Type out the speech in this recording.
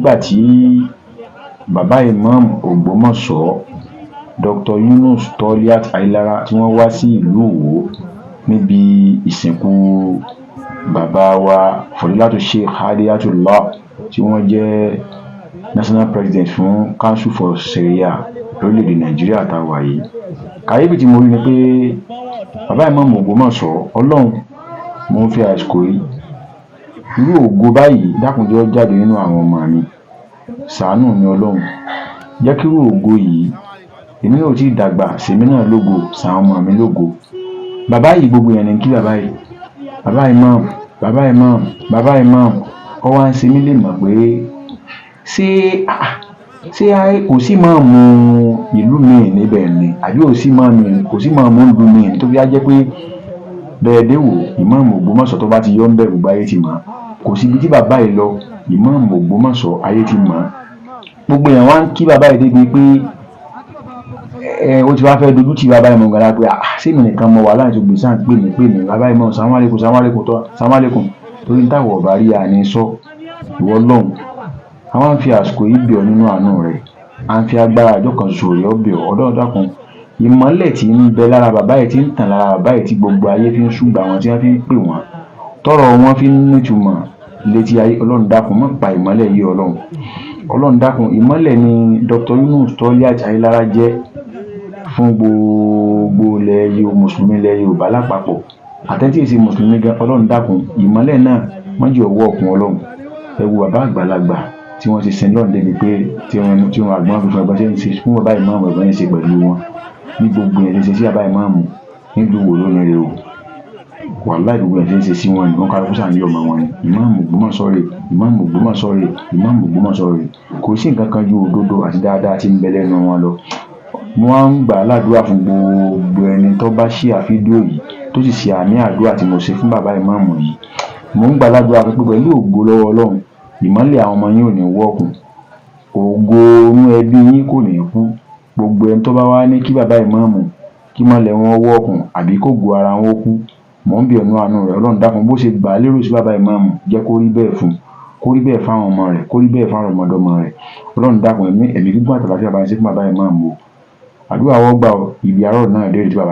nígbà tí bàbá Imam Ògbómọ̀ṣọ́ Dr. Yunus Toliat Ayélára tí wọ́n wá sí ìlú Ìwó níbi ìsìnkú bàbá wa Fọdílátù Sheikh Hadiyatullah tí wọ́n jẹ́ national president fún Council for Sharia lórílẹ̀‐èdè Nàìjíríà tá a wà yìí. Kàyéfì tí mo rí ni pé bàbá Imam Ògbómọ̀ṣọ́ Ọlọ́run mo ń fi àsìkò yìí irú ògo báyìí dákun jẹ́ ó jáde nínú àwọn ọmọ mi, ṣàánú mi Ọlọ́run, jẹ́ kí irú ògo yìí èmi náà ò tí ì dàgbà sèmi náà lógo ṣàwọn ọmọ mi lógo. Bàbá yìí gbogbo yẹn ní kí bàbá yìí, bàbá Imam, bàbá Imam, bàbá Imam, ó wá ń ṣe mí lè mọ̀ pé ṣé kò sí máàmù ìlú mi níbẹ̀ ni àbí kò sí máàmù ìlú mi tó fi á jẹ́ pé bẹ́ẹ̀ dé wò Imam Ògbómọ̀ṣọ́ tó bá ti yọ ń bẹ̀rù gbogbo ayé ti mọ̀, kò síbi tí bàbá yìí lọ Imam Ògbómọ̀ṣọ́ ayé ti mọ̀. Gbogbo èèyàn wá ń kí bàbá yìí débi pé ó ti wá fẹ́ dojú tì bàbá yìí mọ̀ gàdá pé sèmi nìkan mọ wà láti gbèsè àti pè mí bàbá yìí mọ̀ sàmúlẹ́kùn torí táwọn ọ̀bà rí àní sọ ìwọ Ọlọ́run. Àwọn ń fi àsìkò yìí bẹ̀ ọ́ nínú àánú rẹ̀, à ń fi agbára àjọ kan ṣoṣo rẹ̀ ọ́ bẹ̀ ọ́ Ọlọ́run dákun. Ìmọ́lẹ̀ tí ń bẹ lára bàbá yìí tí ń tàn lára bàbá yìí tí gbogbo ayé fi ń ṣùgbà wọn tí wọ́n fi ń pè wọ́n tọrọ wọn fi ń nítumọ̀ létí ayé Ọlọ́run dákun má pa ìmọ́lẹ̀ yìí Ọlọ́run. Ọlọ́run dákun ìmọ́lẹ̀ ni Dr. Yunus Toliat Ayélára jẹ́ fún gbogbo ilẹ̀ Yorùbá mùsùlùmí ilẹ̀ Yorùbá lápapọ̀ àtẹ́tí èsì mùsùlùmí gan Ọlọ́run dákun ìmọ́lẹ̀ náà wọ́n jẹ́ ọwọ́ ọ̀kun Ọlọ́run. Ẹ wo bàbá àgbàlagbà tí wọ́n ti sin lọ́run débi pé tí wọ́n àgbọn fífún ẹgbẹ́ ṣe ń ṣe fún bàbá Imam ẹgbẹ́ ń ṣe pẹ̀lú wọn ní gbogbo ẹ̀ ṣe sí bàbá Imam nílùú Ìwó lónìí rẹ̀ o. Wàláhì gbogbo ẹ̀ ṣe sí wọn nìkan kálukú sàn yọ ọmọ wọn ni Imam Ògbómọ̀ṣọ́ rẹ̀ Imam Ògbómọ̀ṣọ́ rẹ̀ Imam Ògbómọ̀ṣọ́ rẹ̀ kò sí nǹkan kan ju òdodo àti dáadáa tí ń bẹ lẹ́nu wọn lọ. Wọ́n ń gbà ládùúrà fún gbogbo ẹni tó bá ṣí fídíò yìí tó sì ṣe àmì àdúrà tí mo ṣe fún bàbá Imam yìí. Mo ń gbà ládùúrà pé pẹ̀lú ògo lọ́wọ́ Ọlọ́run ìmọ́lẹ̀ àwọn ọmọ yín ò ní wọ́ọ̀kùn, ògo inú ẹbí yín kò ní kú. Gbogbo ẹni tó bá wá ní kí bàbá Imam kí mọ́lẹ̀ wọn wọ́ọ̀kùn àbí kó go ara wọn kú, mò ń bẹ̀ ọ́nú àánú rẹ̀ Ọlọ́run dákun bó ṣe gbà lérò sí bàbá Imam jẹ́ kó rí bẹ́ẹ̀ fún, kó rí bẹ́ẹ̀ fáwọn ọmọ rẹ̀, kó rí bẹ́ẹ̀ fáwọn ọmọdọ́mọ rẹ̀. Ọlọ́run dákun ẹ̀mí gígùn àtàlàfíà bá ń ṣe fún bàbá Imam o. Àdúrà wọ́n gbà ibi àárọ̀ náà dé rí tí bàbá